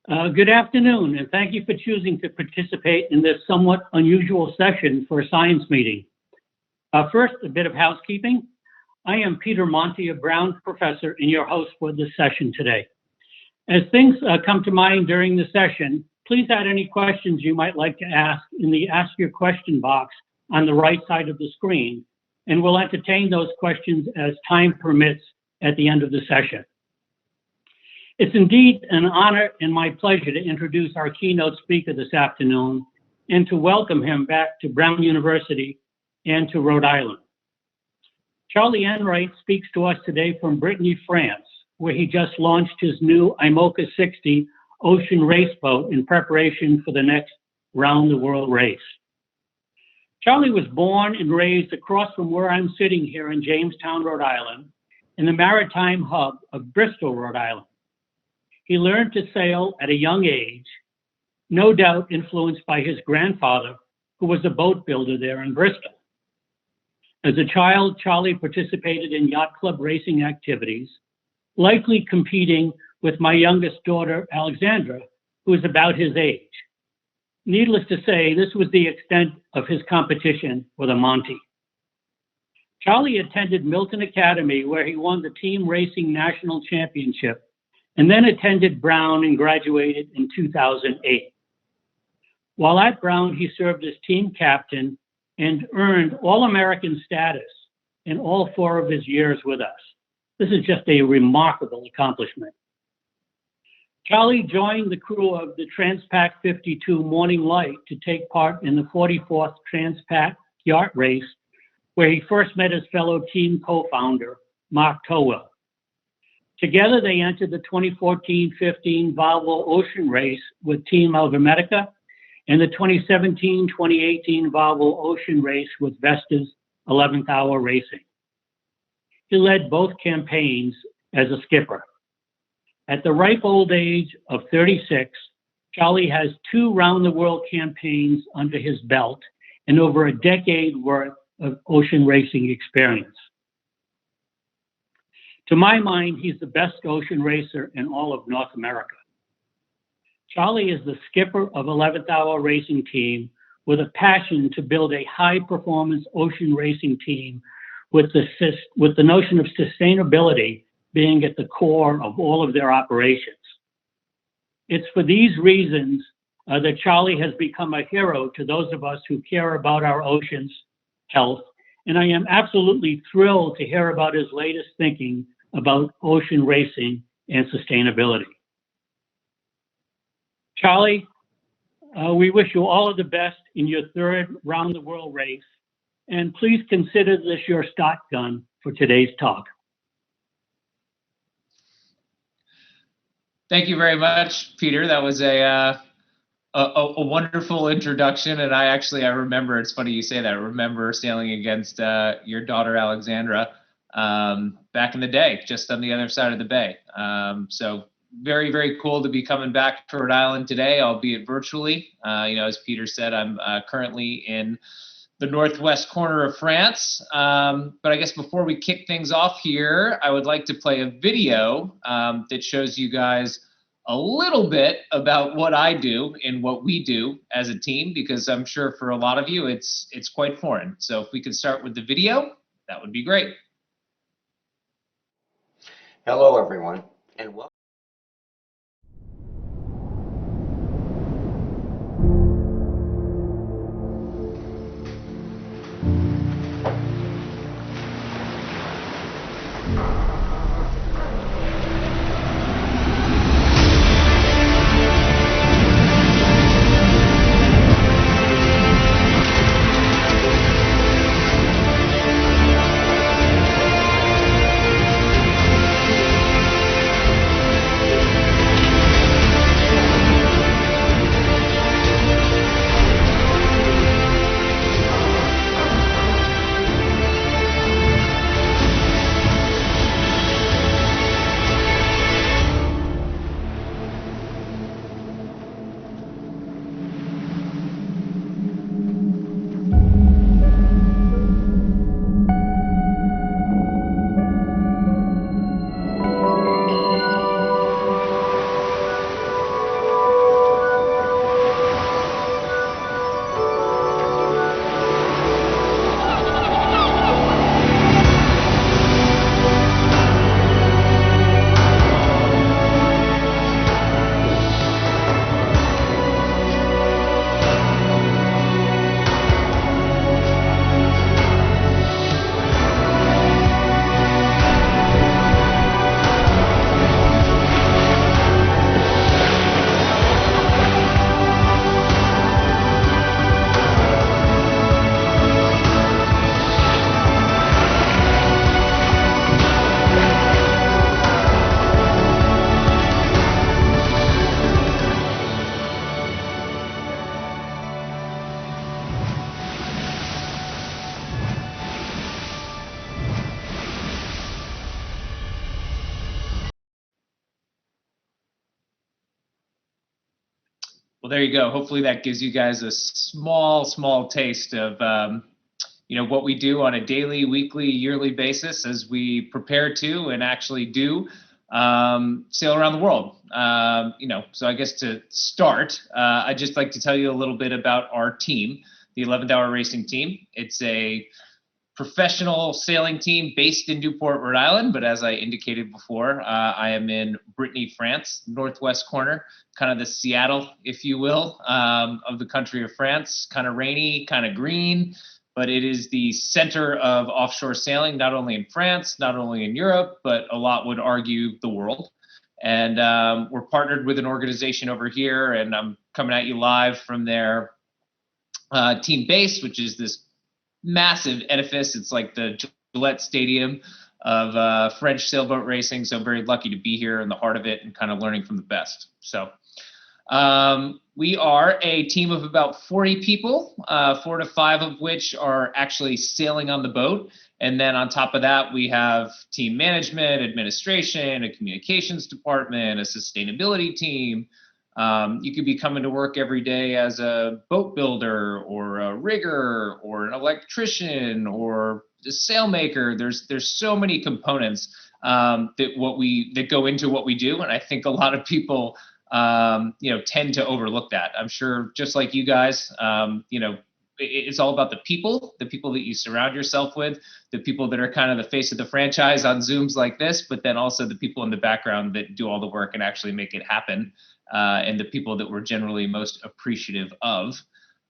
Good afternoon, and thank you for choosing to participate in this somewhat unusual session for a science meeting. First, a bit of housekeeping. I am Peter Monty, a Brown professor and your host for this session today. As things come to mind during the session, please add any questions you might like to ask in the Ask Your Question box on the right side of the screen, and we'll entertain those questions as time permits at the end of the session. It's indeed an honor and my pleasure to introduce our keynote speaker this afternoon and to welcome him back to Brown University and to Rhode Island. Charlie Enright speaks to us today from Brittany, France, where he just launched his new IMOCA 60 ocean race boat in preparation for the next round-the-world race. Charlie was born and raised across from where I'm sitting here in Jamestown, Rhode Island, in the maritime hub of Bristol, Rhode Island. He learned to sail at a young age, no doubt influenced by his grandfather, who was a boat builder there in Bristol. As a child, Charlie participated in yacht club racing activities, likely competing with my youngest daughter, Alexandra, who is about his age. Needless to say, this was the extent of his competition with a Monty. Charlie attended Milton Academy, where he won the team racing national championship, and then attended Brown and graduated in 2008. While at Brown, he served as team captain and earned All-American status in all 4 of his years with us. This is just a remarkable accomplishment. Charlie joined the crew of the Transpac 52 Morning Light to take part in the 44th Transpac Yacht Race, where he first met his fellow team co-founder, Mark Towill. Together, they entered the 2014-15 Volvo Ocean Race with Team Alvimedica and the 2017-2018 Volvo Ocean Race with Vestas 11th Hour Racing. He led both campaigns as a skipper. At the ripe old age of 36, Charlie has 2 round-the-world campaigns under his belt and over a decade worth of ocean racing experience. To my mind, he's the best ocean racer in all of North America. Charlie is the skipper of 11th Hour Racing Team with a passion to build a high-performance ocean racing team with the notion of sustainability being at the core of all of their operations. It's for these reasons that Charlie has become a hero to those of us who care about our oceans' health, and I am absolutely thrilled to hear about his latest thinking about ocean racing and sustainability. Charlie, we wish you all of the best in your 3rd round-the-world race, and please consider this your start gun for today's talk. Thank you very much, Peter. That was a wonderful introduction, and I remember, it's funny you say that, I remember sailing against your daughter Alexandra back in the day, just on the other side of the bay. So very, very cool to be coming back to Rhode Island today, albeit virtually. As Peter said, I'm currently in the northwest corner of France. But I guess before we kick things off here, I would like to play a video that shows you guys a little bit about what I do and what we do as a team, because I'm sure for a lot of you, it's quite foreign. So if we could start with the video, that would be great. Hello, everyone, and welcome. Well, there you go. Hopefully that gives you guys a small taste of what we do on a daily, weekly, yearly basis as we prepare to and actually do sail around the world. So I guess to start, I'd just like to tell you a little bit about our team, the 11th Hour Racing team. It's a professional sailing team based in Newport, Rhode Island, but as I indicated before, I am in Brittany, France, northwest corner, kind of the Seattle, if you will, of the country of France. Kind of rainy, kind of green, but it is the center of offshore sailing, not only in France, not only in Europe, but a lot would argue the world. And we're partnered with an organization over here, and I'm coming at you live from their team base, which is this massive edifice. It's like the Gillette Stadium of French sailboat racing. So very lucky to be here in the heart of it and kind of learning from the best. So we are a team of about 40 people, 4 to 5 of which are actually sailing on the boat. And then on top of that, we have team management, administration, a communications department, a sustainability team. You could be coming to work every day as a boat builder or a rigger or an electrician or a sailmaker. There's so many components that go into what we do, and I think a lot of people tend to overlook that. I'm sure, just like you guys, it's all about the people that you surround yourself with, the people that are kind of the face of the franchise on Zooms like this, but then also the people in the background that do all the work and actually make it happen. And the people that we're generally most appreciative of.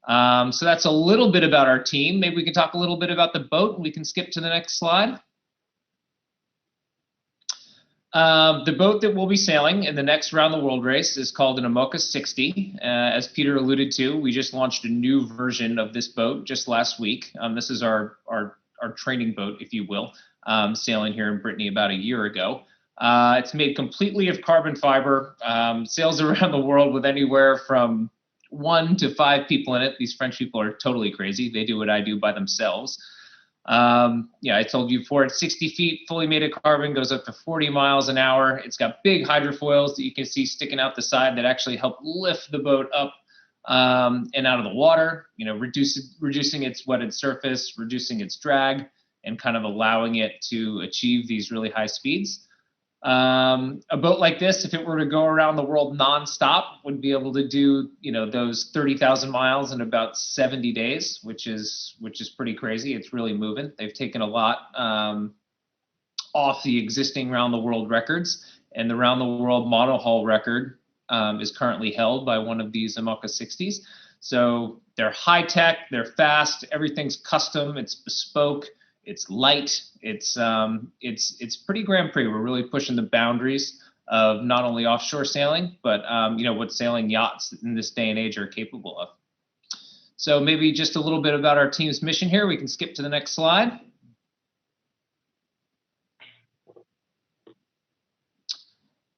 So that's a little bit about our team. Maybe we can talk a little bit about the boat, and we can skip to the next slide. The boat that we'll be sailing in the next Round the World race is called an IMOCA 60. As Peter alluded to, we just launched a new version of this boat just last week. This is our training boat, if you will, sailing here in Brittany about a year ago. It's made completely of carbon fiber, sails around the world with anywhere from 1 to 5 people in it. These French people are totally crazy. They do what I do by themselves. I told you before, it's 60 feet, fully made of carbon, goes up to 40 miles an hour. It's got big hydrofoils that you can see sticking out the side that actually help lift the boat up and out of the water, reducing its wetted surface, reducing its drag, and kind of allowing it to achieve these really high speeds. A boat like this, if it were to go around the world nonstop, would be able to do, those 30,000 miles in about 70 days, which is pretty crazy. It's really moving. They've taken a lot off the existing round the world records, and the round the world monohull record is currently held by one of these IMOCA 60s. So they're high tech, they're fast, everything's custom, it's bespoke. It's light. It's pretty Grand Prix. We're really pushing the boundaries of not only offshore sailing, but what sailing yachts in this day and age are capable of. So maybe just a little bit about our team's mission here. We can skip to the next slide.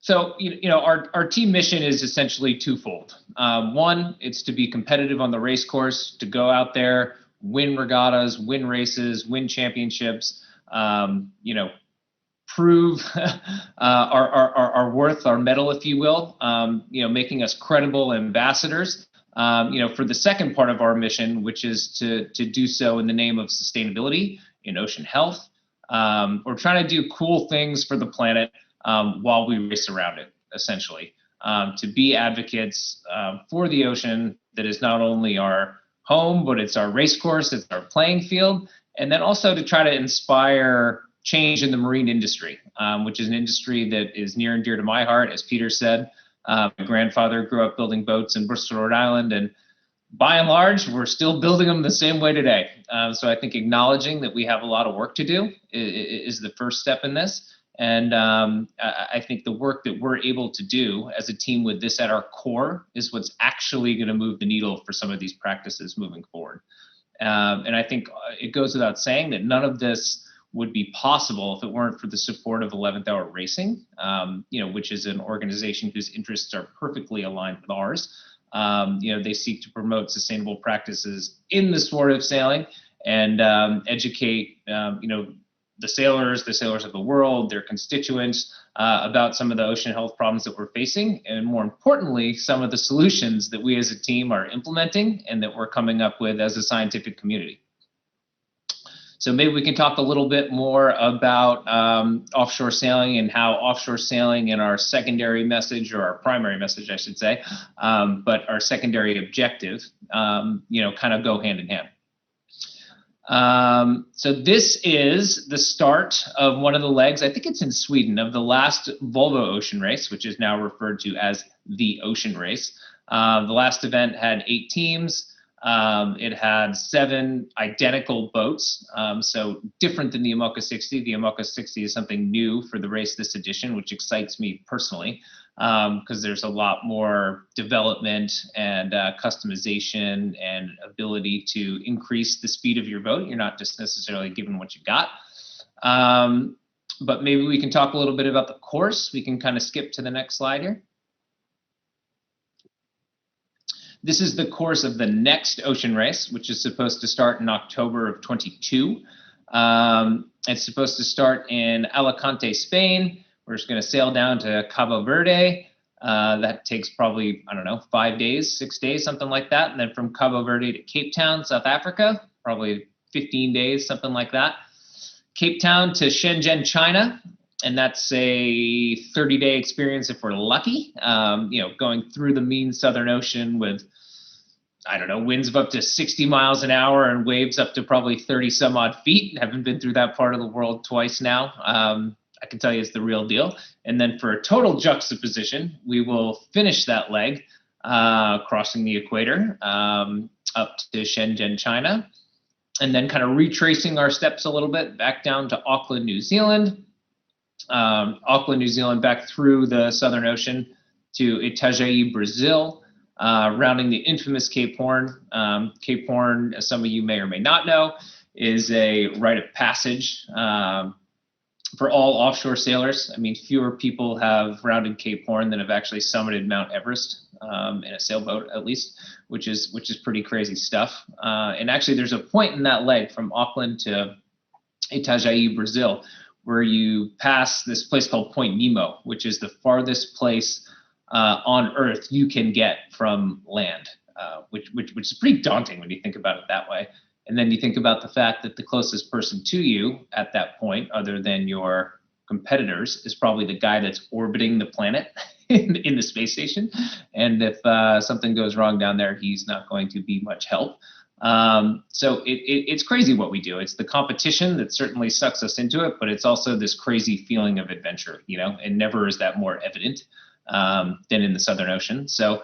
So our team mission is essentially twofold. One, it's to be competitive on the race course, to go out there, win regattas, win races, win championships, prove our worth, our medal, if you will, making us credible ambassadors, for the second part of our mission, which is to do so in the name of sustainability in ocean health. We're trying to do cool things for the planet while we race around it, essentially, to be advocates for the ocean that is not only our home, but it's our race course, it's our playing field, and then also to try to inspire change in the marine industry, which is an industry that is near and dear to my heart. As Peter said, my grandfather grew up building boats in Bristol, Rhode Island, and by and large, we're still building them the same way today. So I think acknowledging that we have a lot of work to do is the first step in this. And I think the work that we're able to do as a team with this at our core is what's actually going to move the needle for some of these practices moving forward. And I think it goes without saying that none of this would be possible if it weren't for the support of 11th Hour Racing, which is an organization whose interests are perfectly aligned with ours. They seek to promote sustainable practices in the sport of sailing and educate, the sailors of the world, their constituents, about some of the ocean health problems that we're facing, and more importantly, some of the solutions that we as a team are implementing and that we're coming up with as a scientific community. So maybe we can talk a little bit more about offshore sailing and how offshore sailing and our secondary message, or our primary message, I should say, but our secondary objective, kind of go hand in hand. So this is the start of one of the legs, I think it's in Sweden, of the last Volvo Ocean Race, which is now referred to as the Ocean Race. The last event had 8 teams. It had 7 identical boats, so different than the IMOCA 60. The IMOCA 60 is something new for the race this edition, which excites me personally, because there's a lot more development and customization and ability to increase the speed of your boat. You're not just necessarily given what you got. But maybe we can talk a little bit about the course. We can kind of skip to the next slide here. This is the course of the next ocean race, which is supposed to start in October of 22. It's supposed to start in Alicante, Spain. We're just going to sail down to Cabo Verde. That takes probably, 5 days, 6 days, something like that. And then from Cabo Verde to Cape Town, South Africa, probably 15 days, something like that. Cape Town to Shenzhen, China. And that's a 30-day experience if we're lucky, going through the mean Southern Ocean with, winds of up to 60 miles an hour and waves up to probably 30 some odd feet. Haven't been through that part of the world twice now. I can tell you it's the real deal. And then for a total juxtaposition, we will finish that leg crossing the equator up to Shenzhen, China, and then kind of retracing our steps a little bit back down to Auckland, New Zealand. Auckland, New Zealand, back through the Southern Ocean to Itajaí, Brazil, rounding the infamous Cape Horn. Cape Horn, as some of you may or may not know, is a rite of passage for all offshore sailors. I mean, fewer people have rounded Cape Horn than have actually summited Mount Everest in a sailboat, at least, which is pretty crazy stuff. And actually, there's a point in that leg from Auckland to Itajaí, Brazil, where you pass this place called Point Nemo, which is the farthest place on Earth you can get from land, which is pretty daunting when you think about it that way. And then you think about the fact that the closest person to you at that point, other than your competitors, is probably the guy that's orbiting the planet in the space station. And if something goes wrong down there, he's not going to be much help. So it's crazy what we do. It's the competition that certainly sucks us into it, but it's also this crazy feeling of adventure, and never is that more evident than in the Southern Ocean. So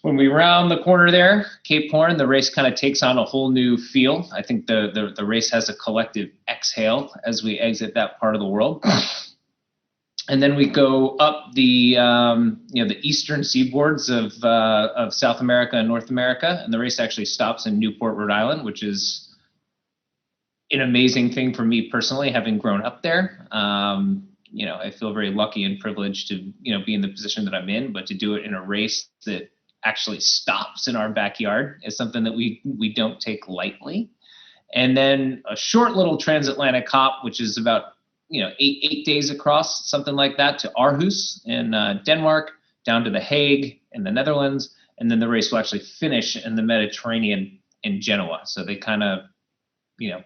when we round the corner there, Cape Horn, the race kind of takes on a whole new feel. I think the race has a collective exhale as we exit that part of the world. And then we go up the the eastern seaboards of South America and North America, and the race actually stops in Newport, Rhode Island, which is an amazing thing for me personally, having grown up there. I feel very lucky and privileged to be in the position that I'm in, but to do it in a race that actually stops in our backyard is something that we don't take lightly. And then a short little transatlantic hop, which is about 8 days across, something like that, to Aarhus in Denmark, down to The Hague in the Netherlands, and then the race will actually finish in the Mediterranean in Genoa. So they kind of,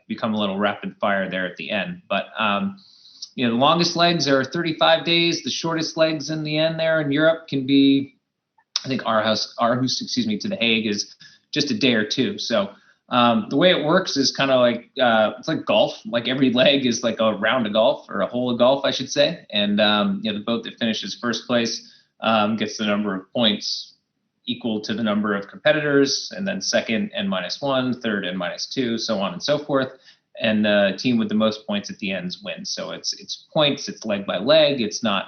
become a little rapid fire there at the end. But the longest legs are 35 days. The shortest legs in the end there in Europe can be, I think Aarhus, to The Hague is just a day or two. So the way it works is kind of like, it's like golf. Like every leg is like a round of golf, or a hole of golf, I should say. And the boat that finishes first place gets the number of points equal to the number of competitors, and then second N-1, third N-2, so on and so forth. And the team with the most points at the end wins. So it's points, it's leg by leg. It's not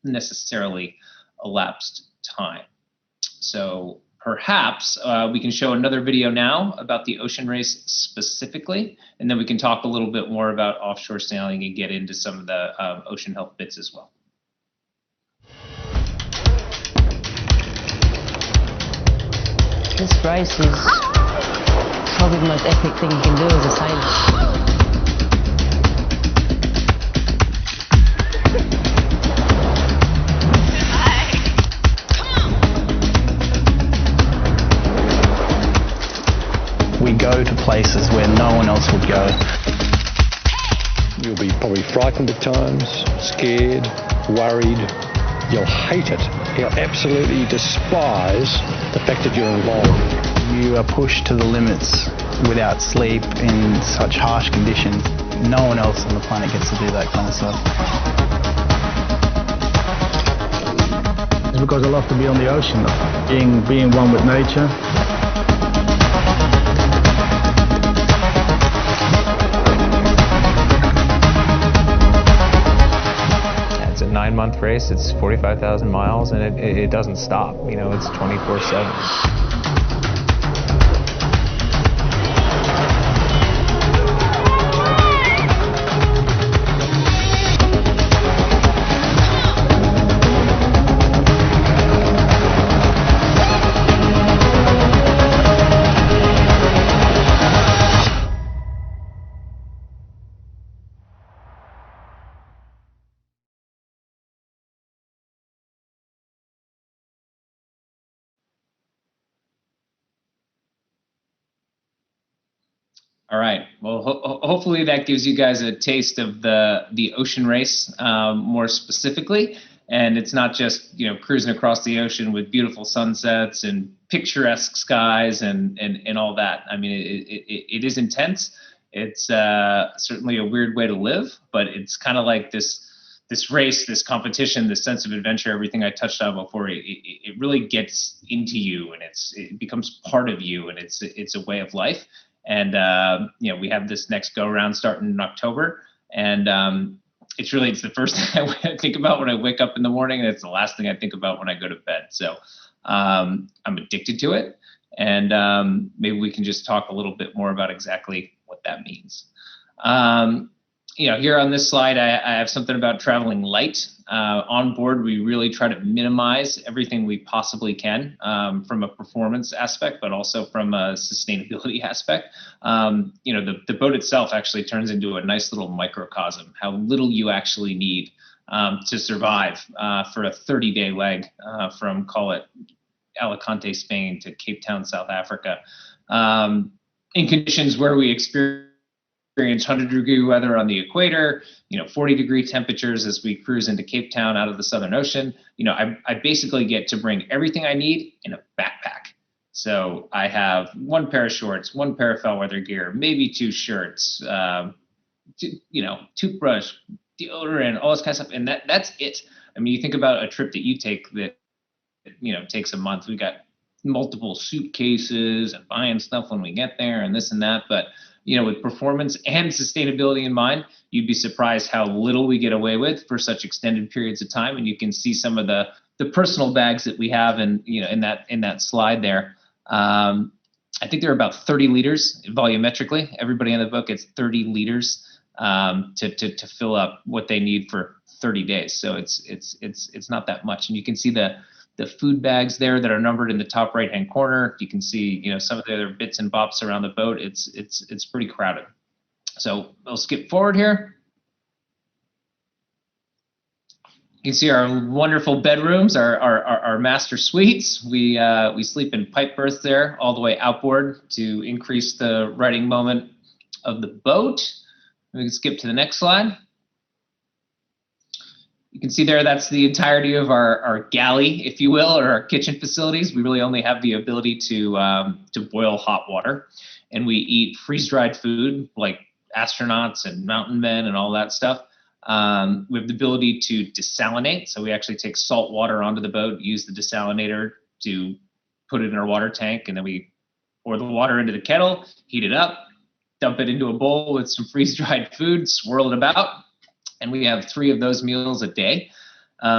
necessarily elapsed time. So perhaps we can show another video now about the ocean race specifically, and then we can talk a little bit more about offshore sailing and get into some of the ocean health bits as well. This race is probably the most epic thing you can do as a sailor. go to places where no one else would go. You'll be probably frightened at times, scared, worried. You'll hate it. You'll absolutely despise the fact that you're involved. You are pushed to the limits without sleep in such harsh conditions. No one else on the planet gets to do that kind of stuff. It's because I love to be on the ocean, being one with nature. It's a 9-month race, it's 45,000 miles, and it doesn't stop. You know, it's 24/7. All right. Well, hopefully that gives you guys a taste of the ocean race more specifically, and it's not just cruising across the ocean with beautiful sunsets and picturesque skies and all that. I mean, it is intense. It's certainly a weird way to live, but it's kind of like this race, this competition, this sense of adventure, everything I touched on before. It really gets into you, and it becomes part of you, and it's a way of life. And we have this next go around starting in October, and it's the first thing I think about when I wake up in the morning, and it's the last thing I think about when I go to bed. So I'm addicted to it, and maybe we can just talk a little bit more about exactly what that means. Here on this slide, I have something about traveling light. On board, we really try to minimize everything we possibly can from a performance aspect, but also from a sustainability aspect. The boat itself actually turns into a nice little microcosm, how little you actually need to survive for a 30-day leg from, call it, Alicante, Spain to Cape Town, South Africa, in conditions where we experience 100-degree weather on the equator, 40-degree temperatures as we cruise into Cape Town out of the Southern Ocean. I basically get to bring everything I need in a backpack. So I have one pair of shorts, one pair of foul weather gear, maybe 2 shirts, toothbrush, deodorant, all this kind of stuff, and that's it. I mean, you think about a trip that you take that takes a month. We got multiple suitcases and buying stuff when we get there and this and that, but with performance and sustainability in mind, you'd be surprised how little we get away with for such extended periods of time. And you can see some of the personal bags that we have in that slide there. I think there are about 30 liters volumetrically. Everybody in the book gets 30 liters to fill up what they need for 30 days. So it's not that much. And you can see the food bags there that are numbered in the top right-hand corner. You can see, some of the other bits and bops around the boat. It's pretty crowded. So I'll skip forward here. You can see our wonderful bedrooms, our master suites. We sleep in pipe berths there all the way outboard to increase the riding moment of the boat. We can skip to the next slide. You can see there, that's the entirety of our galley, if you will, or our kitchen facilities. We really only have the ability to boil hot water, and we eat freeze-dried food like astronauts and mountain men and all that stuff. We have the ability to desalinate, so we actually take salt water onto the boat, use the desalinator to put it in our water tank, and then we pour the water into the kettle, heat it up, dump it into a bowl with some freeze-dried food, swirl it about. And we have 3 of those meals a day,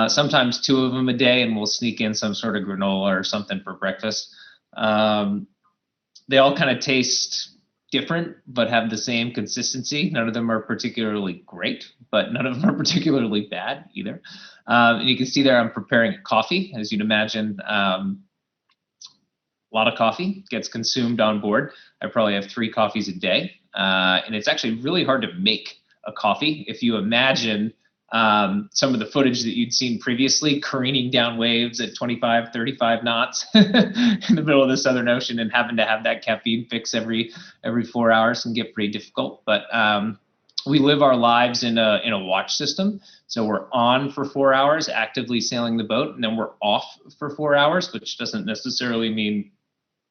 sometimes 2 of them a day, and we'll sneak in some sort of granola or something for breakfast. They all kind of taste different, but have the same consistency. None of them are particularly great, but none of them are particularly bad either. And you can see there I'm preparing coffee. As you'd imagine, a lot of coffee gets consumed on board. I probably have 3 coffees a day, and it's actually really hard to make a coffee. If you imagine some of the footage that you'd seen previously, careening down waves at 25, 35 knots in the middle of the Southern Ocean, and having to have that caffeine fix every 4 hours can get pretty difficult. But we live our lives in a watch system. So we're on for 4 hours, actively sailing the boat, and then we're off for 4 hours, which doesn't necessarily mean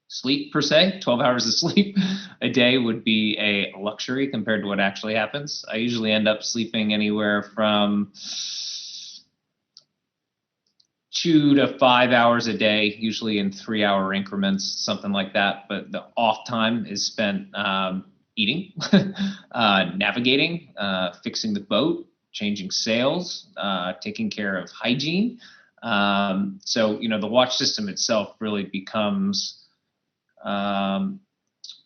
sleep per se. 12 hours of sleep a day would be a luxury compared to what actually happens. I usually end up sleeping anywhere from 2 to 5 hours a day, usually in 3-hour increments, something like that. But the off time is spent eating, navigating, fixing the boat, changing sails, taking care of hygiene. So, the watch system itself really becomes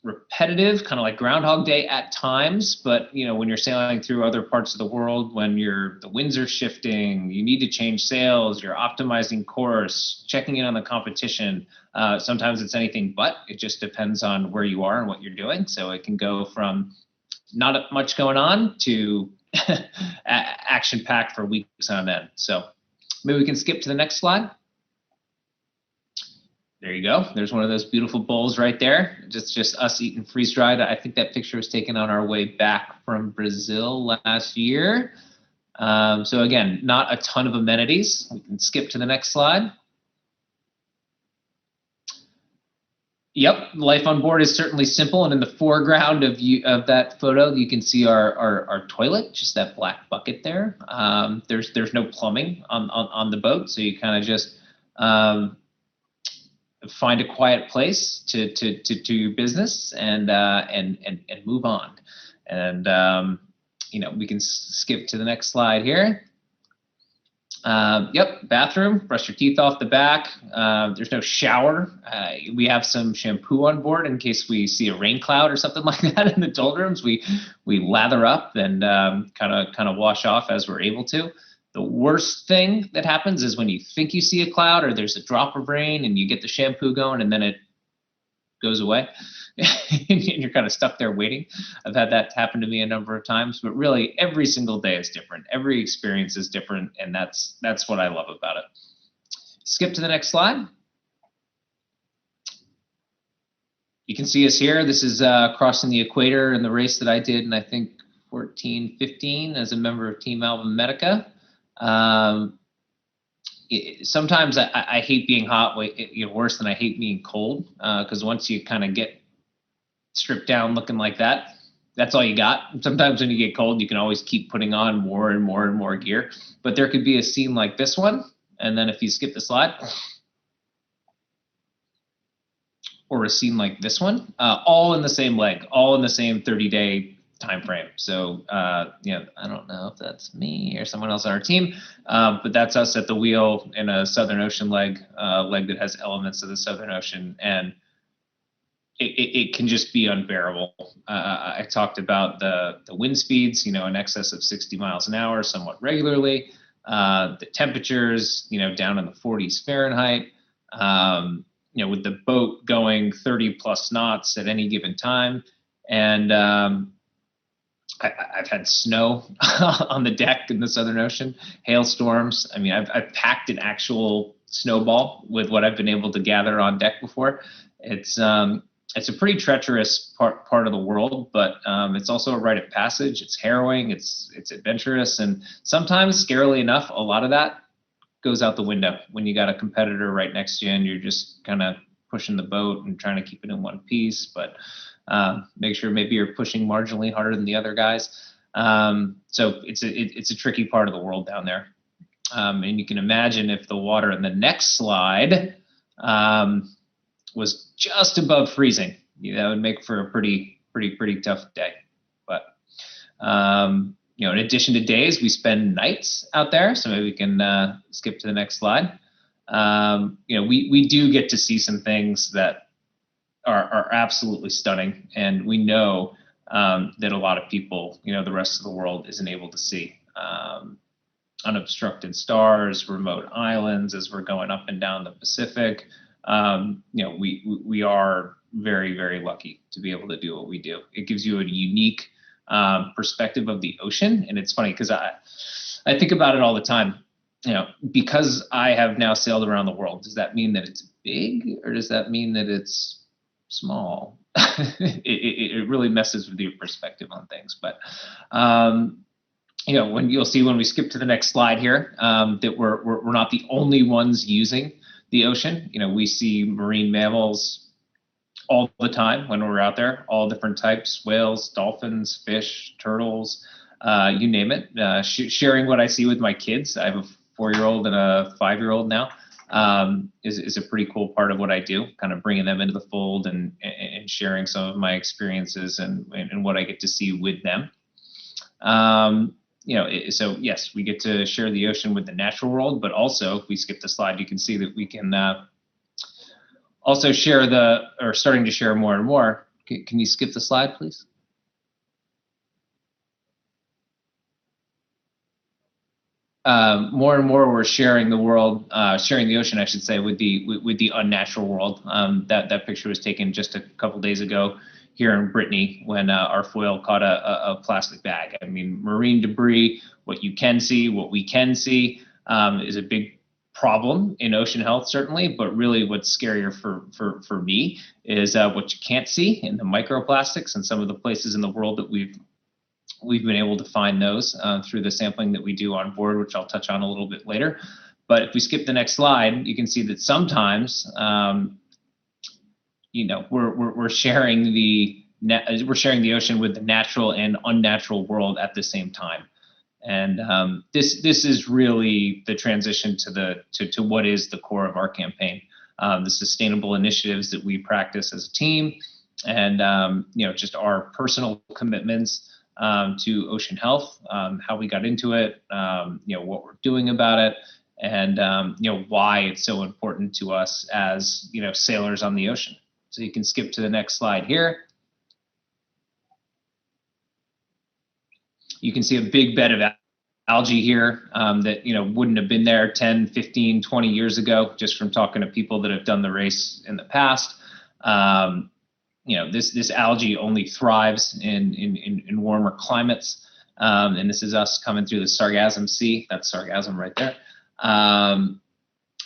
repetitive, kind of like Groundhog Day at times. But when you're sailing through other parts of the world, when the winds are shifting, you need to change sails, you're optimizing course, checking in on the competition. Sometimes it's anything but. It just depends on where you are and what you're doing. So it can go from not much going on to action packed for weeks on end. So maybe we can skip to the next slide. There you go. There's one of those beautiful bowls right there. Just us eating freeze dried. I think that picture was taken on our way back from Brazil last year. So again, not a ton of amenities. We can skip to the next slide. Yep, life on board is certainly simple, and in the foreground of that photo, you can see our toilet, just that black bucket there. There's no plumbing on the boat, so you kind of just find a quiet place to do your business and move on. And we can skip to the next slide here. Yep, bathroom, brush your teeth off the back. There's no shower. We have some shampoo on board in case we see a rain cloud or something like that in the doldrums. We lather up and kind of wash off as we're able to. The worst thing that happens is when you think you see a cloud or there's a drop of rain and you get the shampoo going and then it goes away and you're kind of stuck there waiting. I've had that happen to me a number of times, but really every single day is different. Every experience is different, and that's what I love about it. Skip to the next slide. You can see us here. This is crossing the equator in the race that I did in, I think, 14, 15 as a member of Team Alvimedica. Sometimes I hate being hot, worse than I hate being cold, because once you kind of get stripped down looking like that, that's all you got. Sometimes when you get cold, you can always keep putting on more and more and more gear. But there could be a scene like this one, and then if you skip the slide, or a scene like this one, all in the same leg, all in the same 30-day time frame. So I don't know if that's me or someone else on our team, but that's us at the wheel in a Southern Ocean leg that has elements of the Southern Ocean, and it can just be unbearable. I talked about the wind speeds, in excess of 60 miles an hour somewhat regularly, the temperatures, down in the 40s Fahrenheit, with the boat going 30 plus knots at any given time. And I've had snow on the deck in the Southern Ocean, hailstorms. I mean, I've packed an actual snowball with what I've been able to gather on deck before. It's a pretty treacherous part of the world, but it's also a rite of passage. It's harrowing, it's adventurous, and sometimes, scarily enough, a lot of that goes out the window when you got a competitor right next to you and you're just kind of pushing the boat and trying to keep it in one piece, but make sure maybe you're pushing marginally harder than the other guys. So it's a tricky part of the world down there. And you can imagine if the water in the next slide was just above freezing, that would make for a pretty tough day. But in addition to days, we spend nights out there. So maybe we can skip to the next slide. We do get to see some things that are absolutely stunning, and we know that a lot of people, the rest of the world isn't able to see. Unobstructed stars, remote islands as we're going up and down the Pacific. We are very, very lucky to be able to do what we do. It gives you a unique perspective of the ocean. And it's funny because I think about it all the time. Because I have now sailed around the world, does that mean that it's big, or does that mean that it's small? it really messes with your perspective on things. But when you'll see when we skip to the next slide here, that we're not the only ones using the ocean. We see marine mammals all the time when we're out there, all different types: whales, dolphins, fish, turtles, you name it. Sharing what I see with my kids. I have a 4-year-old and a 5-year-old now. Is a pretty cool part of what I do, kind of bringing them into the fold and sharing some of my experiences and what I get to see with them. So yes, we get to share the ocean with the natural world, but also if we skip the slide, you can see that we can also share starting to share more and more. Can you skip the slide, please? More and more we're sharing the world, sharing the ocean, I should say, with the unnatural world. That picture was taken just a couple days ago here in Brittany when our foil caught a plastic bag. I mean, marine debris, what you can see, what we can see, is a big problem in ocean health, certainly, but really what's scarier for me is what you can't see in the microplastics and some of the places in the world that we've been able to find those through the sampling that we do on board, which I'll touch on a little bit later. But if we skip the next slide, you can see that sometimes, we're sharing the ocean with the natural and unnatural world at the same time. And this is really the transition to what is the core of our campaign, the sustainable initiatives that we practice as a team, and just our personal commitments to ocean health, how we got into it, what we're doing about it, and why it's so important to us as sailors on the ocean. So you can skip to the next slide here. You can see a big bed of algae here that wouldn't have been there 10, 15, 20 years ago, just from talking to people that have done the race in the past. This algae only thrives in warmer climates, and this is us coming through the Sargassum Sea. That's sargassum right there.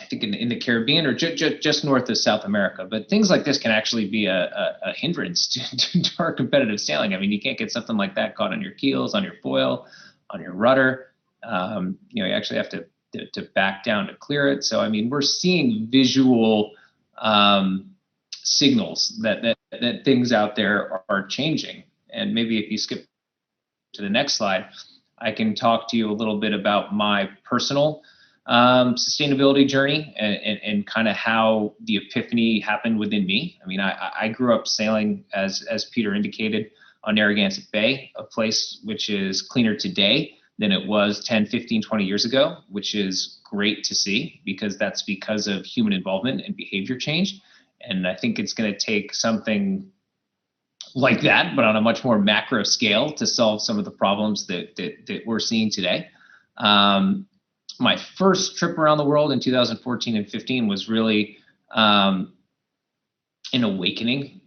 I think in the Caribbean or just north of South America. But things like this can actually be a hindrance to our competitive sailing. I mean, you can't get something like that caught on your keels, on your foil, on your rudder. You actually have to back down to clear it. So I mean, we're seeing visual signals that things out there are changing. And maybe if you skip to the next slide, I can talk to you a little bit about my personal sustainability journey and kind of how the epiphany happened within me. I mean, I grew up sailing, as Peter indicated, on Narragansett Bay, a place which is cleaner today than it was 10, 15, 20 years ago, which is great to see because that's because of human involvement and behavior change. And I think it's going to take something like that, but on a much more macro scale to solve some of the problems that we're seeing today. My first trip around the world in 2014 and 15 was really an awakening.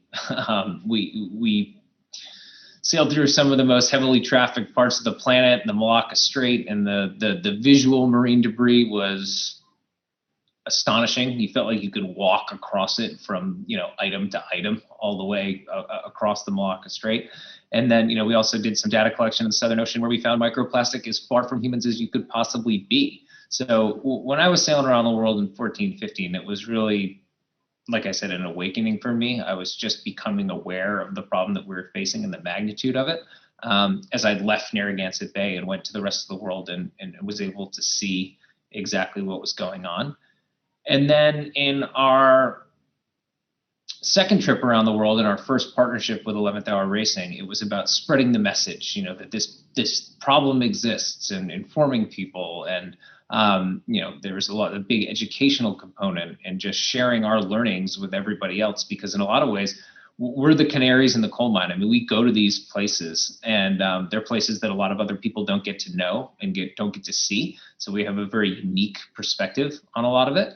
We sailed through some of the most heavily trafficked parts of the planet, the Malacca Strait, and the visual marine debris was astonishing. You felt like you could walk across it from item to item all the way across the Malacca Strait. And then we also did some data collection in the Southern Ocean where we found microplastic as far from humans as you could possibly be. So when I was sailing around the world in 14, 15, it was really, like I said, an awakening for me. I was just becoming aware of the problem that we were facing and the magnitude of it as I left Narragansett Bay and went to the rest of the world and was able to see exactly what was going on. And then in our second trip around the world, in our first partnership with 11th Hour Racing, it was about spreading the message, that this problem exists and informing people. And, there was a big educational component and just sharing our learnings with everybody else, because in a lot of ways, we're the canaries in the coal mine. I mean, we go to these places and they're places that a lot of other people don't get to know and don't get to see. So we have a very unique perspective on a lot of it.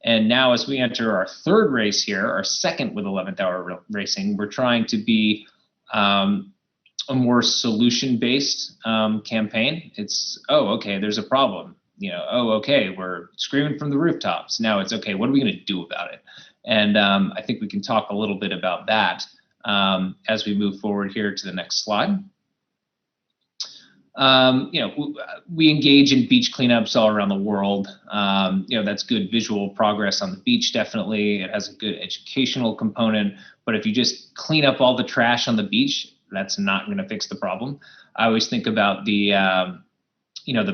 And now as we enter our third race here, our second with 11th Hour Racing, we're trying to be a more solution-based campaign. It's, oh, okay, there's a problem. Oh, okay, we're screaming from the rooftops. Now it's, okay, what are we going to do about it? And I think we can talk a little bit about that as we move forward here to the next slide. We engage in beach cleanups all around the world. That's good visual progress on the beach, definitely. It has a good educational component. But if you just clean up all the trash on the beach, that's not going to fix the problem. I always think about the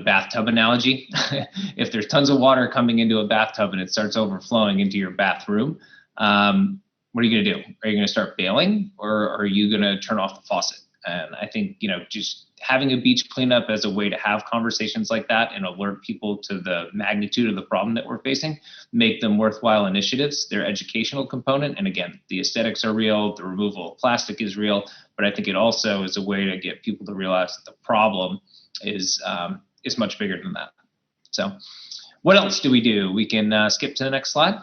bathtub analogy. If there's tons of water coming into a bathtub and it starts overflowing into your bathroom, what are you going to do? Are you going to start bailing, or are you going to turn off the faucet? And I think, just having a beach cleanup as a way to have conversations like that and alert people to the magnitude of the problem that we're facing, make them worthwhile initiatives. Their educational component, and again, the aesthetics are real, the removal of plastic is real, but I think it also is a way to get people to realize that the problem is much bigger than that. So what else do? We can skip to the next slide.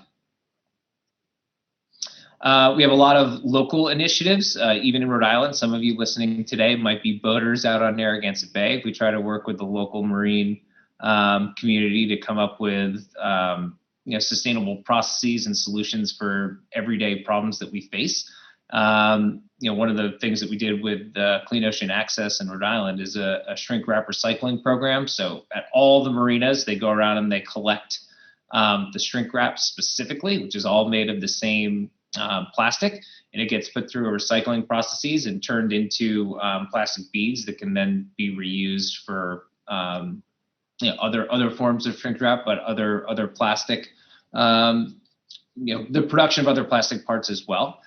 We have a lot of local initiatives, even in Rhode Island. Some of you listening today might be boaters out on Narragansett Bay. We try to work with the local marine community to come up with sustainable processes and solutions for everyday problems that we face. One of the things that we did with Clean Ocean Access in Rhode Island is a shrink wrap recycling program. So at all the marinas, they go around and they collect the shrink wrap specifically, which is all made of the same plastic, and it gets put through a recycling processes and turned into plastic beads that can then be reused for other forms of shrink wrap, but other plastic, the production of other plastic parts as well.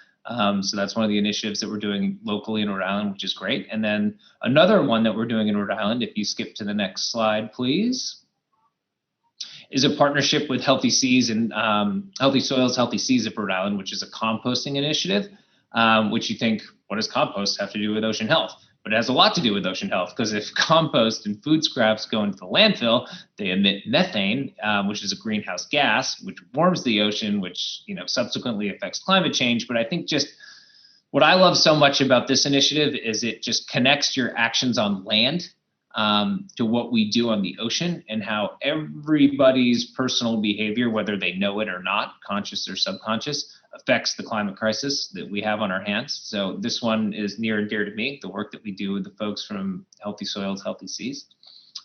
So that's one of the initiatives that we're doing locally in Rhode Island, which is great. And then another one that we're doing in Rhode Island, if you skip to the next slide, please, is a partnership with Healthy Seas and Healthy Soils, Healthy Seas of Rhode Island, which is a composting initiative, which you think, what does compost have to do with ocean health? But it has a lot to do with ocean health, because if compost and food scraps go into the landfill, they emit methane, which is a greenhouse gas, which warms the ocean, which subsequently affects climate change. But I think just what I love so much about this initiative is it just connects your actions on land to what we do on the ocean, and how everybody's personal behavior, whether they know it or not, conscious or subconscious, affects the climate crisis that we have on our hands. So this one is near and dear to me, the work that we do with the folks from Healthy Soils, Healthy Seas.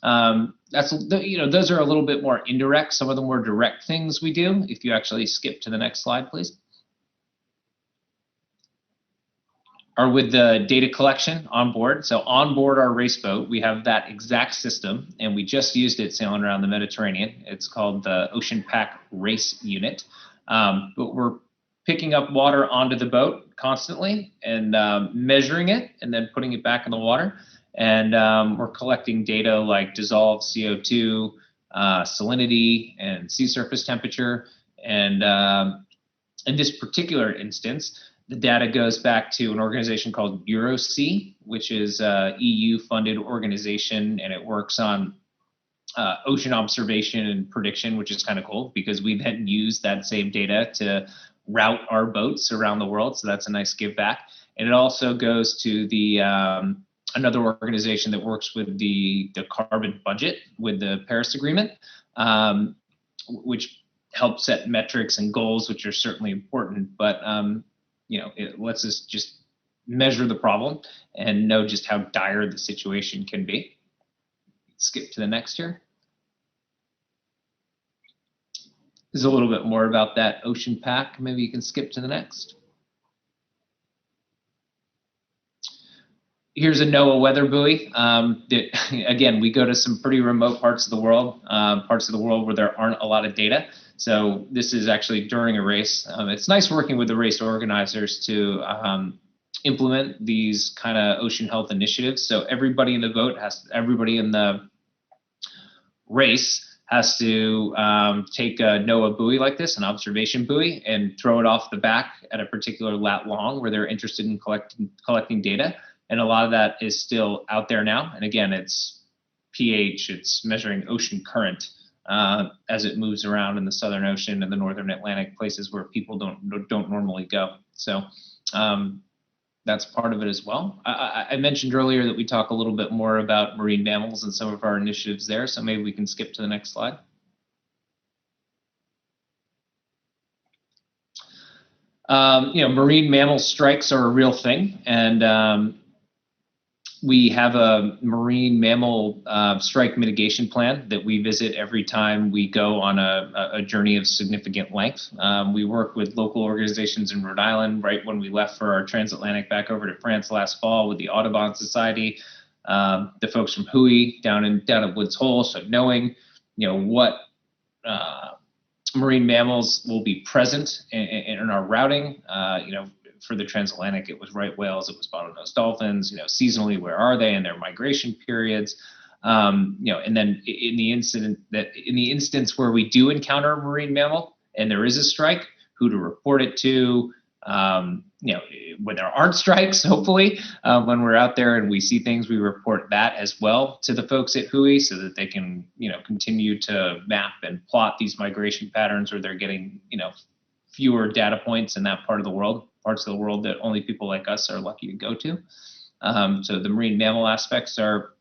Those are a little bit more indirect. Some of the more direct things we do, if you actually skip to the next slide, please, are with the data collection on board. So on board our race boat, we have that exact system, and we just used it sailing around the Mediterranean. It's called the Transpac Race unit. But we're picking up water onto the boat constantly and measuring it and then putting it back in the water. And we're collecting data like dissolved CO2, salinity, and sea surface temperature. And in this particular instance, the data goes back to an organization called EuroSea, which is an EU-funded organization, and it works on ocean observation and prediction, which is kind of cool, because we then use that same data to route our boats around the world. So that's a nice give back. And it also goes to the another organization that works with the carbon budget with the Paris Agreement, which helps set metrics and goals, which are certainly important. But it lets us just measure the problem and know just how dire the situation can be. Skip to the next here. There's a little bit more about that ocean pack. Maybe you can skip to the next. Here's a NOAA weather buoy. Again, we go to some pretty remote parts of the world where there aren't a lot of data. So this is actually during a race. It's nice working with the race organizers to implement these kind of ocean health initiatives. So everybody in the boat everybody in the race has to take a NOAA buoy like this, an observation buoy, and throw it off the back at a particular lat long where they're interested in collecting data. And a lot of that is still out there now. And again, it's pH, it's measuring ocean current as it moves around in the Southern Ocean and the Northern Atlantic, places where people don't normally go. So that's part of it as well. I mentioned earlier that we talk a little bit more about marine mammals and some of our initiatives there, so maybe we can skip to the next slide. Marine mammal strikes are a real thing, and we have a marine mammal strike mitigation plan that we visit every time we go on a journey of significant length. We work with local organizations in Rhode Island right when we left for our transatlantic back over to France last fall with the Audubon Society, the folks from Hui down at Woods Hole. So knowing, what marine mammals will be present in our routing, for the transatlantic, it was right whales, it was bottlenose dolphins. Seasonally, where are they in their migration periods? And then in the instance where we do encounter a marine mammal and there is a strike, who to report it to? When there aren't strikes, hopefully, when we're out there and we see things, we report that as well to the folks at Hui so that they can, continue to map and plot these migration patterns where they're getting, fewer data points in that parts of the world that only people like us are lucky to go to. So the marine mammal aspects are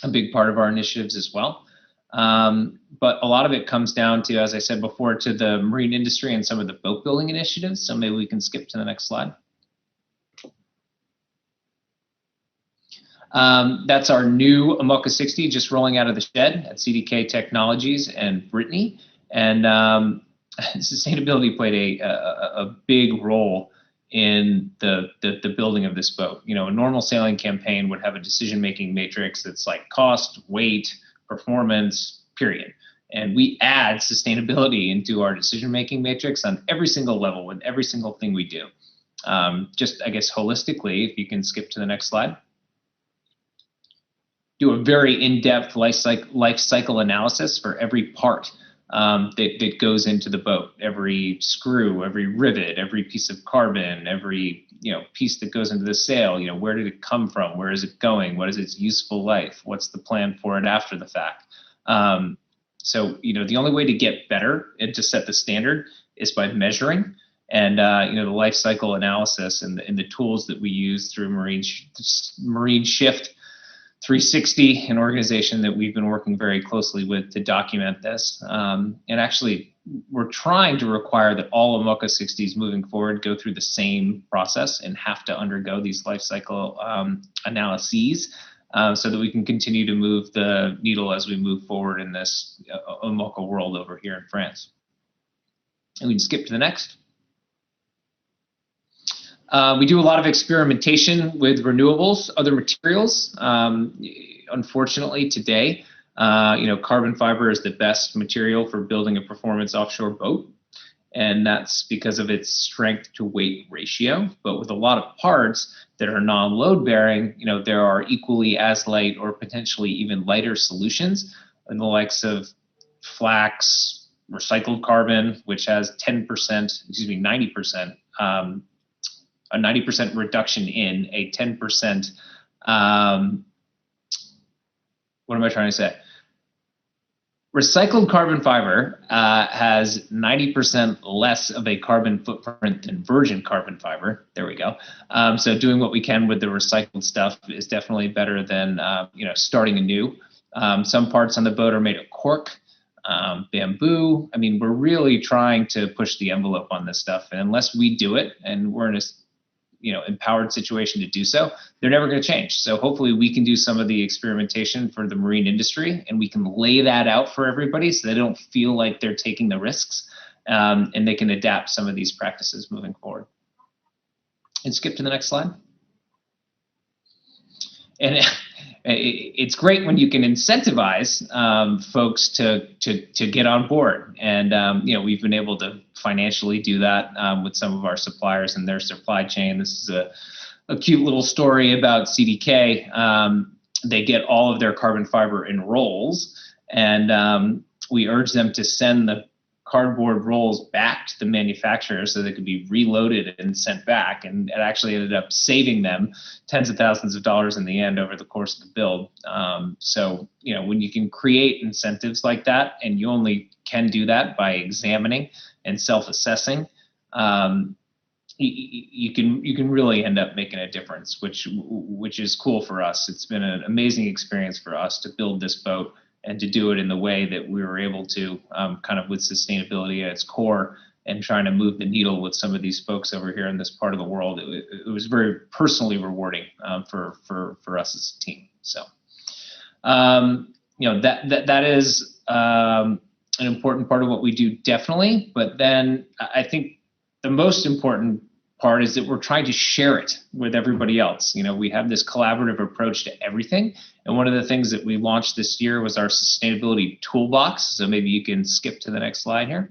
a big part of our initiatives as well. But a lot of it comes down to, as I said before, to the marine industry and some of the boat building initiatives. So maybe we can skip to the next slide. That's our new Amoca 60 just rolling out of the shed at CDK Technologies and Brittany. And sustainability played a big role in the building of this boat. A normal sailing campaign would have a decision-making matrix that's like cost, weight, performance, period. And we add sustainability into our decision-making matrix on every single level with every single thing we do. Just, I guess, holistically, if you can skip to the next slide. Do a very in-depth life cycle analysis for every part that goes into the boat, every screw, every rivet, every piece of carbon, every piece that goes into the sail. Where did it come from? Where is it going? What is its useful life? What's the plan for it after the fact? So the only way to get better and to set the standard is by measuring. And the life cycle analysis and the tools that we use through Marine Shift 360, an organization that we've been working very closely with to document this. And actually, we're trying to require that all Amoca 60s moving forward go through the same process and have to undergo these life cycle analyses so that we can continue to move the needle as we move forward in this Amoca world over here in France. And we can skip to the next. We do a lot of experimentation with renewables, other materials. Unfortunately, today, carbon fiber is the best material for building a performance offshore boat, and that's because of its strength to weight ratio. But with a lot of parts that are non-load bearing, there are equally as light or potentially even lighter solutions in the likes of flax, recycled carbon, which has 90%. A 90% reduction in a 10%, what am I trying to say? Recycled carbon fiber has 90% less of a carbon footprint than virgin carbon fiber. There we go. So doing what we can with the recycled stuff is definitely better than starting anew. Some parts on the boat are made of cork, bamboo. I mean, we're really trying to push the envelope on this stuff. And unless we do it, and we're in a empowered situation to do so, they're never going to change. So hopefully we can do some of the experimentation for the marine industry, and we can lay that out for everybody so they don't feel like they're taking the risks, and they can adapt some of these practices moving forward. And skip to the next slide. And it's great when you can incentivize folks to get on board, and we've been able to financially do that with some of our suppliers and their supply chain. This is a cute little story about CDK. They get all of their carbon fiber in rolls, and we urge them to send the cardboard rolls back to the manufacturer so they could be reloaded and sent back, and it actually ended up saving them tens of thousands of dollars in the end over the course of the build. So when you can create incentives like that, and you only can do that by examining and self-assessing, you can really end up making a difference, which is cool for us. It's been an amazing experience for us to build this boat and to do it in the way that we were able to, kind of with sustainability at its core, and trying to move the needle with some of these folks over here in this part of the world. It was very personally rewarding for us as a team. So, that is an important part of what we do, definitely. But then I think the most important part is that we're trying to share it with everybody else. We have this collaborative approach to everything. And one of the things that we launched this year was our sustainability toolbox. So maybe you can skip to the next slide here.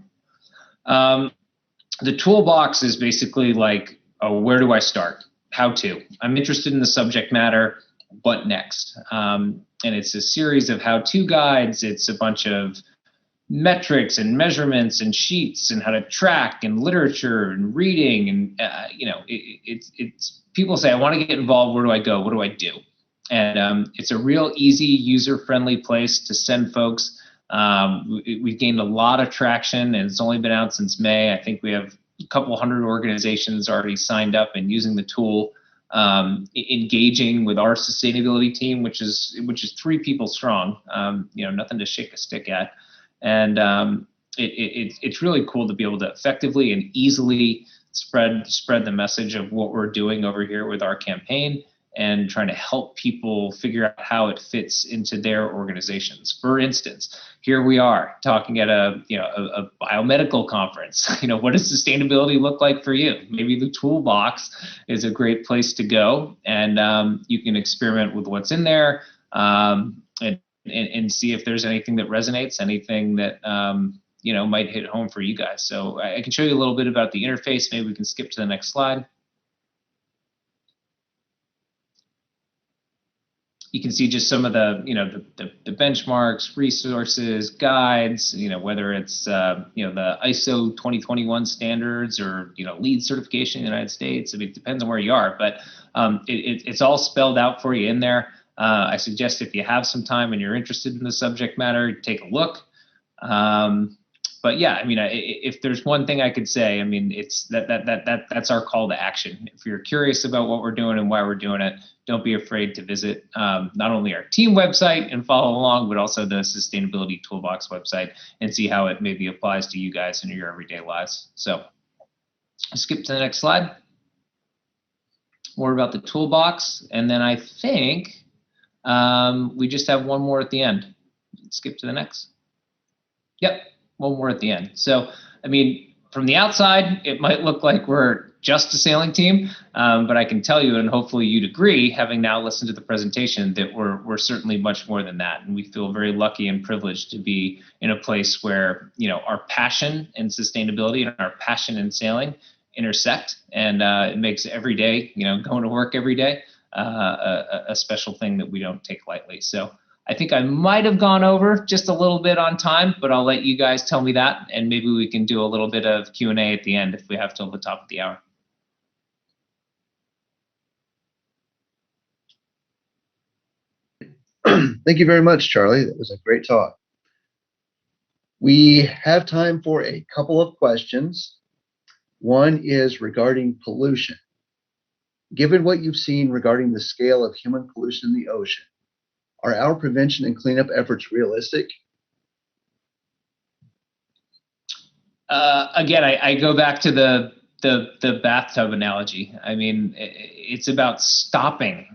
The toolbox is basically like, where do I start? How to? I'm interested in the subject matter. What next? And it's a series of how-to guides. It's a bunch of metrics and measurements and sheets and how to track and literature and reading. And, it's people say, I want to get involved. Where do I go? What do I do? And it's a real easy, user-friendly place to send folks. We've gained a lot of traction, and it's only been out since May. I think we have a couple hundred organizations already signed up and using the tool, engaging with our sustainability team, which is 3 people strong. Nothing to shake a stick at. And it's really cool to be able to effectively and easily spread the message of what we're doing over here with our campaign, and trying to help people figure out how it fits into their organizations. For instance, here we are talking at a biomedical conference. What does sustainability look like for you? Maybe the toolbox is a great place to go, and you can experiment with what's in there, and see if there's anything that resonates, anything that might hit home for you guys. So I can show you a little bit about the interface. Maybe we can skip to the next slide. You can see just some of the the benchmarks, resources, guides. Whether it's the ISO 2021 standards or LEED certification in the United States. I mean, it depends on where you are, but it's all spelled out for you in there. I suggest if you have some time and you're interested in the subject matter, take a look. But yeah, I mean, if there's one thing I could say, I mean, it's that's our call to action. If you're curious about what we're doing and why we're doing it, don't be afraid to visit not only our team website and follow along, but also the Sustainability Toolbox website and see how it maybe applies to you guys in your everyday lives. So skip to the next slide. More about the toolbox. And then I think we just have one more at the end. Skip to the next. Yep, one more at the end. So, I mean, from the outside, it might look like we're just a sailing team, but I can tell you, and hopefully you'd agree, having now listened to the presentation, that we're certainly much more than that. And we feel very lucky and privileged to be in a place where, our passion in sustainability and our passion in sailing intersect, and it makes every day, going to work every day, a special thing that we don't take lightly. So I think I might have gone over just a little bit on time, but I'll let you guys tell me that, and maybe we can do a little bit of Q&A at the end if we have till the top of the hour. Thank you very much, Charlie. That was a great talk. We have time for a couple of questions. One is regarding pollution. Given what you've seen regarding the scale of human pollution in the ocean, are our prevention and cleanup efforts realistic? Again, I go back to the bathtub analogy. I mean, it's about stopping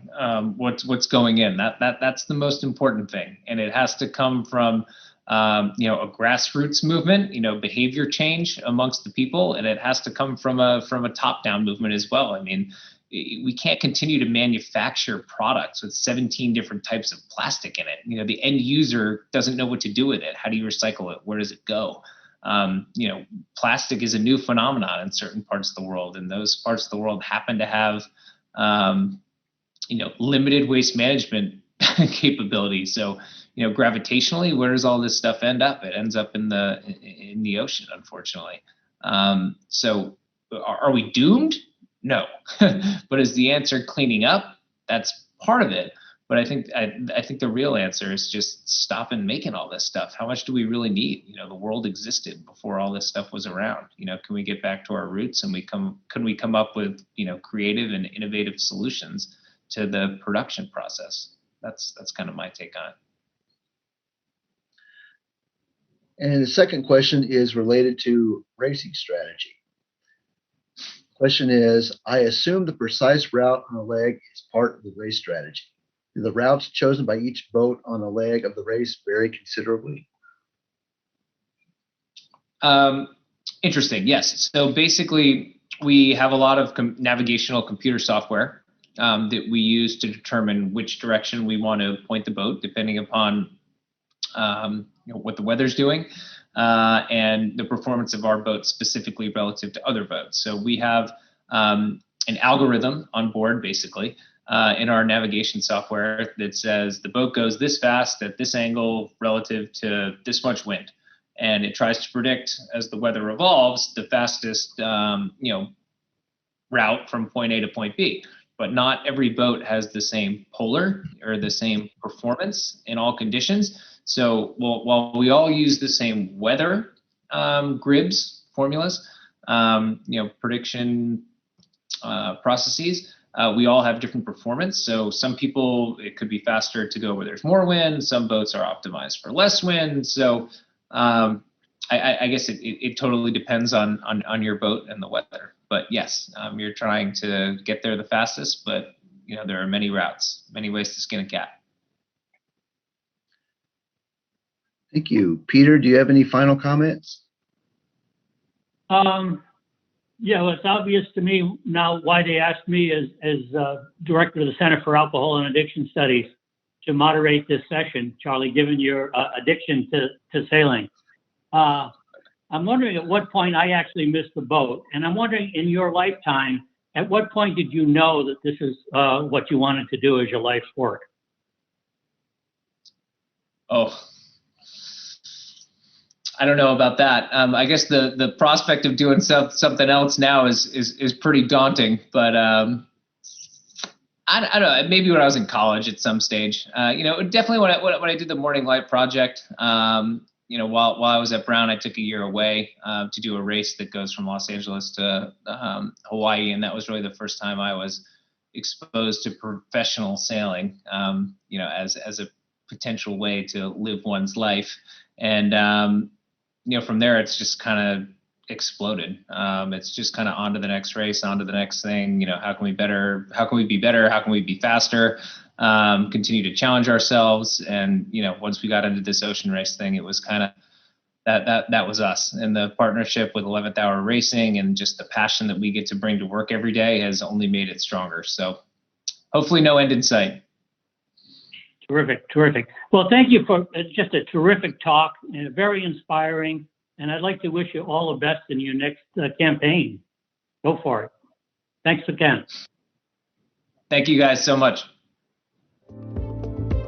what's going in. That's the most important thing, and it has to come from a grassroots movement, behavior change amongst the people, and it has to come from a top-down movement as well. I mean, we can't continue to manufacture products with 17 different types of plastic in it. The end user doesn't know what to do with it. How do you recycle it? Where does it go? Plastic is a new phenomenon in certain parts of the world, and those parts of the world happen to have, limited waste management capabilities. So, gravitationally, where does all this stuff end up? It ends up in the ocean, unfortunately. So, are we doomed? No. But is the answer cleaning up? That's part of it. But I think the real answer is just stopping making all this stuff. How much do we really need? The world existed before all this stuff was around. Can we get back to our roots, and can we come up with creative and innovative solutions to the production process? That's kind of my take on it. And the second question is related to racing strategy. Question is, I assume the precise route on a leg is part of the race strategy. Do the routes chosen by each boat on a leg of the race vary considerably? Interesting. Yes. So basically, we have a lot of navigational computer software that we use to determine which direction we want to point the boat, depending upon what the weather's doing and the performance of our boat specifically relative to other boats. So we have an algorithm on board, basically, in our navigation software that says the boat goes this fast at this angle relative to this much wind. And it tries to predict, as the weather evolves, the fastest route from point A to point B. But not every boat has the same polar or the same performance in all conditions. So while we all use the same weather grids, formulas, prediction processes, we all have different performance. So some people, it could be faster to go where there's more wind. Some boats are optimized for less wind. So I guess it totally depends on your boat and the weather. But yes, you're trying to get there the fastest, but there are many routes, many ways to skin a cat. Thank you. Peter, do you have any final comments? Yeah, well, it's obvious to me now why they asked me as director of the Center for Alcohol and Addiction Studies to moderate this session, Charlie, given your addiction to sailing. I'm wondering at what point I actually missed the boat, and I'm wondering in your lifetime, at what point did you know that this is what you wanted to do as your life's work? Oh, I don't know about that. I guess the prospect of doing something else now is pretty daunting, but I don't know, maybe when I was in college at some stage. Definitely when I did the Morning Light project, while I was at Brown, I took a year away to do a race that goes from Los Angeles to Hawaii, and that was really the first time I was exposed to professional sailing, as a potential way to live one's life. And from there, it's just kind of exploded. It's just kind of on to the next race, on to the next thing. How can we better? How can we be better? How can we be faster? Continue to challenge ourselves. And once we got into this ocean race thing, it was kind of that was us. And the partnership with 11th Hour Racing and just the passion that we get to bring to work every day has only made it stronger. So hopefully, no end in sight. Terrific. Well, thank you for just a terrific talk and very inspiring. And I'd like to wish you all the best in your next campaign. Go for it. Thanks again. Thank you guys so much.